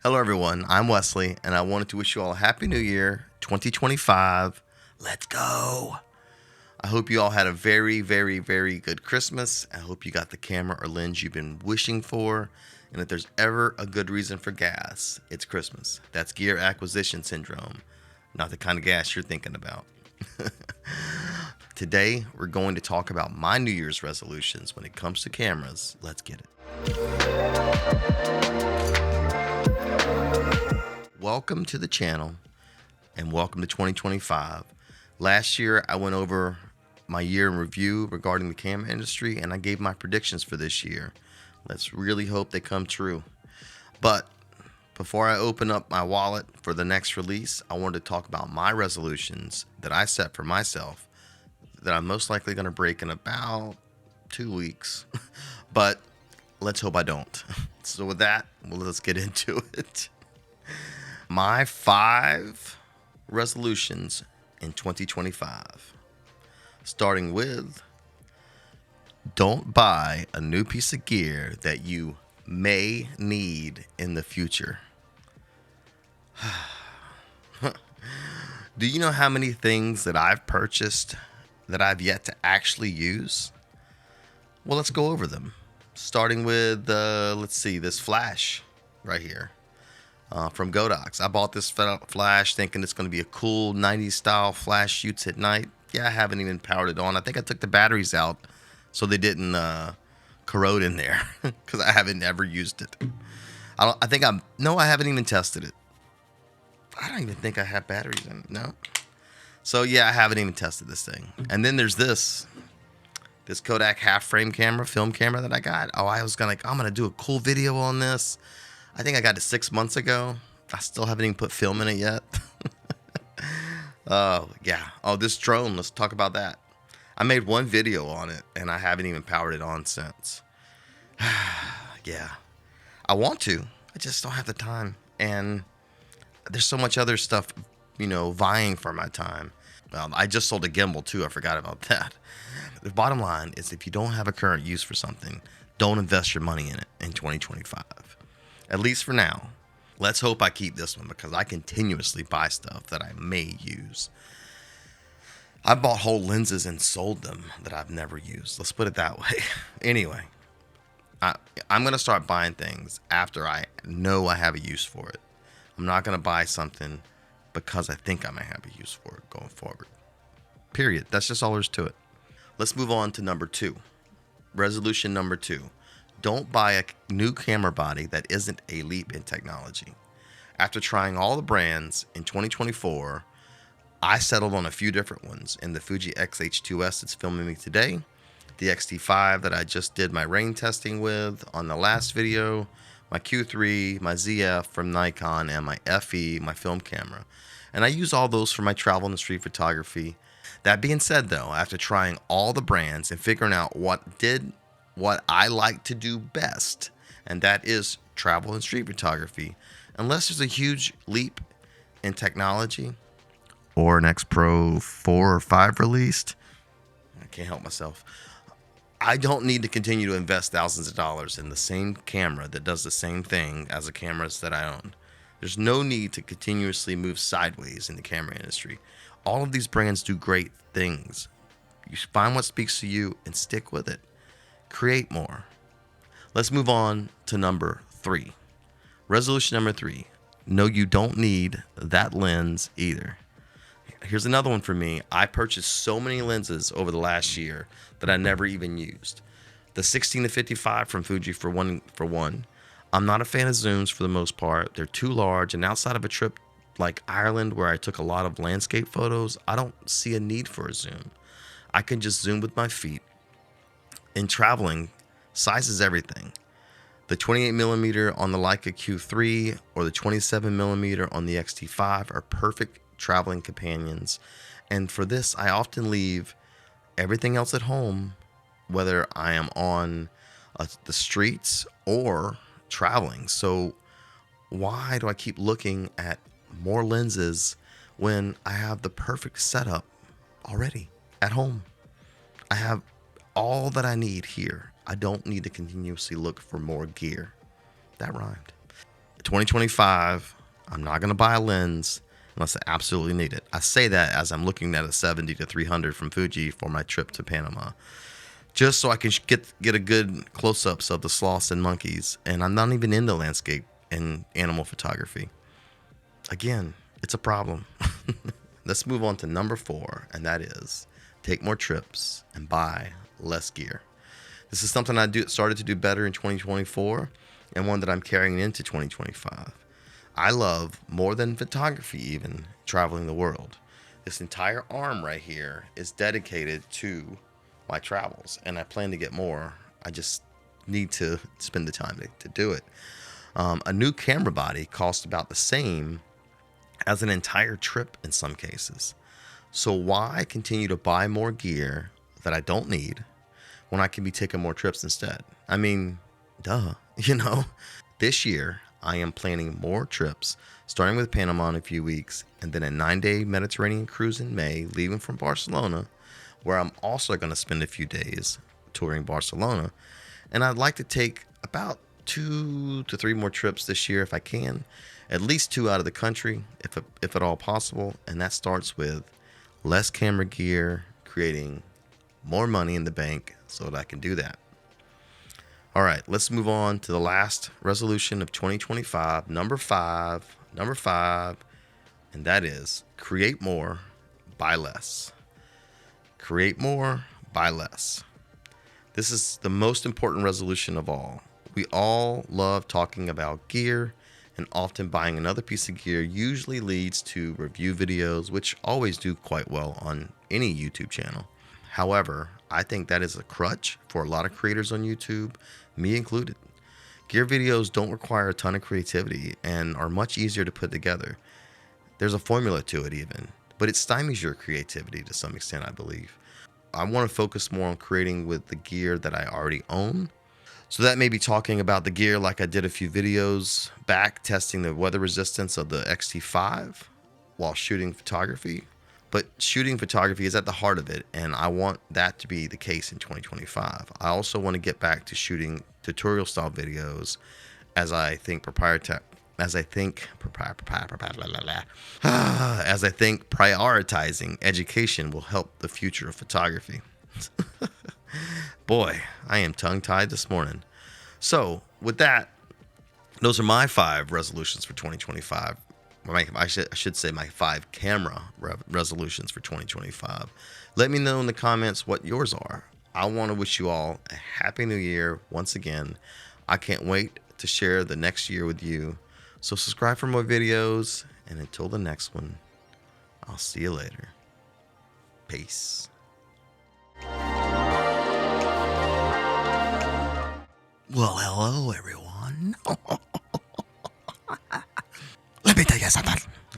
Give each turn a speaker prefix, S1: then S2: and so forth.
S1: Hello, everyone. I'm Wesley, and I wanted to wish you all a Happy New Year 2025. Let's go. I hope you all had a very, very, very good Christmas. I hope you got the camera or lens you've been wishing for. And if there's ever a good reason for gas, it's Christmas. That's gear acquisition syndrome, not the kind of gas you're thinking about. Today, we're going to talk about my New Year's resolutions when it comes to cameras. Let's get it. Welcome to the channel and welcome to 2025. Last year, I went over my year in review regarding the camera industry and I gave my predictions for this year. Let's really hope they come true. But before I open up my wallet for the next release, I wanted to talk about my resolutions that I set for myself that I'm most likely going to break in about 2 weeks. But let's hope I don't. So with that, let's get into it. My 5 resolutions in 2025, starting with don't buy a new piece of gear that you may need in the future. Do you know how many things that I've purchased that I've yet to actually use? Well, let's go over them. Starting with, this flash right here. From Godox. I bought this flash thinking it's going to be a cool 90s style flash shoots at night. Yeah, I haven't even powered it on. I think I took the batteries out so they didn't corrode in there because I haven't ever used it. I haven't even tested it. I don't even think I have batteries in it. No. So yeah, I haven't even tested this thing. And then there's this Kodak half frame camera, film camera that I got. I'm gonna do a cool video on this. I think I got it 6 months ago. I still haven't even put film in it yet. Oh, yeah. Oh, this drone. Let's talk about that. I made one video on it, and I haven't even powered it on since. Yeah. I want to. I just don't have the time. And there's so much other stuff, vying for my time. I just sold a gimbal, too. I forgot about that. The bottom line is if you don't have a current use for something, don't invest your money in it in 2025. At least for now. Let's hope I keep this one because I continuously buy stuff that I may use. I bought whole lenses and sold them that I've never used. Let's put it that way. Anyway, I'm going to start buying things after I know I have a use for it. I'm not going to buy something because I think I may have a use for it going forward. Period. That's just all there is to it. Let's move on to number 2. Resolution number 2. Don't buy a new camera body that isn't a leap in technology. After trying all the brands in 2024, I settled on a few different ones in the Fuji X-H2S that's filming me today, the X-T5 that I just did my rain testing with on the last video, my Q3, my ZF from Nikon, and my FE, my film camera. And I use all those for my travel and street photography. That being said, though, after trying all the brands and figuring out what I like to do best, and that is travel and street photography. Unless there's a huge leap in technology or an X Pro 4 or 5 released, I can't help myself. I don't need to continue to invest thousands of dollars in the same camera that does the same thing as the cameras that I own. There's no need to continuously move sideways in the camera industry. All of these brands do great things. You find what speaks to you and stick with it. Create more. Let's move on to number 3. Resolution number 3. No, you don't need that lens either. Here's another one for me. I purchased so many lenses over the last year that I never even used. The 16-55 from Fuji for one. I'm not a fan of zooms for the most part. They're too large, and outside of a trip like Ireland where I took a lot of landscape photos, I don't see a need for a zoom. I can just zoom with my feet. In traveling, size is everything. The 28mm on the Leica Q3 or the 27mm on the X-T5 are perfect traveling companions. And for this, I often leave everything else at home, whether I am on the streets or traveling. So why do I keep looking at more lenses when I have the perfect setup already at home? I have all that I need here. I don't need to continuously look for more gear. That rhymed. 2025, I'm not going to buy a lens unless I absolutely need it. I say that as I'm looking at a 70 to 300 from Fuji for my trip to Panama, just so I can get a good close-ups of the sloths and monkeys. And I'm not even into landscape and animal photography. Again, it's a problem. Let's move on to number 4, and that is take more trips and buy less gear. This is something I started to do better in 2024, and one that I'm carrying into 2025. I love, more than photography even, traveling the world. This entire arm right here is dedicated to my travels, and I plan to get more. I just need to spend the time to do it. A new camera body costs about the same as an entire trip in some cases. So why continue to buy more gear that I don't need when I can be taking more trips instead? I mean, duh, This year, I am planning more trips, starting with Panama in a few weeks, and then a 9-day Mediterranean cruise in May, leaving from Barcelona, where I'm also going to spend a few days touring Barcelona. And I'd like to take about 2 to 3 more trips this year if I can, at least 2 out of the country, if at all possible. And that starts with less camera gear, creating more money in the bank so that I can do that. All right, let's move on to the last resolution of 2025, number five, and that is create more, buy less. Create more, buy less. This is the most important resolution of all. We all love talking about gear, and often buying another piece of gear usually leads to review videos, which always do quite well on any YouTube channel. However, I think that is a crutch for a lot of creators on YouTube, me included. Gear videos don't require a ton of creativity and are much easier to put together. There's a formula to it even, but it stymies your creativity to some extent, I believe. I want to focus more on creating with the gear that I already own. So that may be talking about the gear like I did a few videos back, testing the weather resistance of the X-T5 while shooting photography. But shooting photography is at the heart of it, and I want that to be the case in 2025. I also want to get back to shooting tutorial style videos as I think prioritizing education will help the future of photography. Boy, I am tongue-tied this morning. So, with that, those are my 5 resolutions for 2025. I should say my 5 camera resolutions for 2025. Let me know in the comments what yours are. I want to wish you all a happy new year once again. I can't wait to share the next year with you. So subscribe for more videos, and until the next one, I'll see you later. Peace. Well, hello, everyone. Let me tell you something.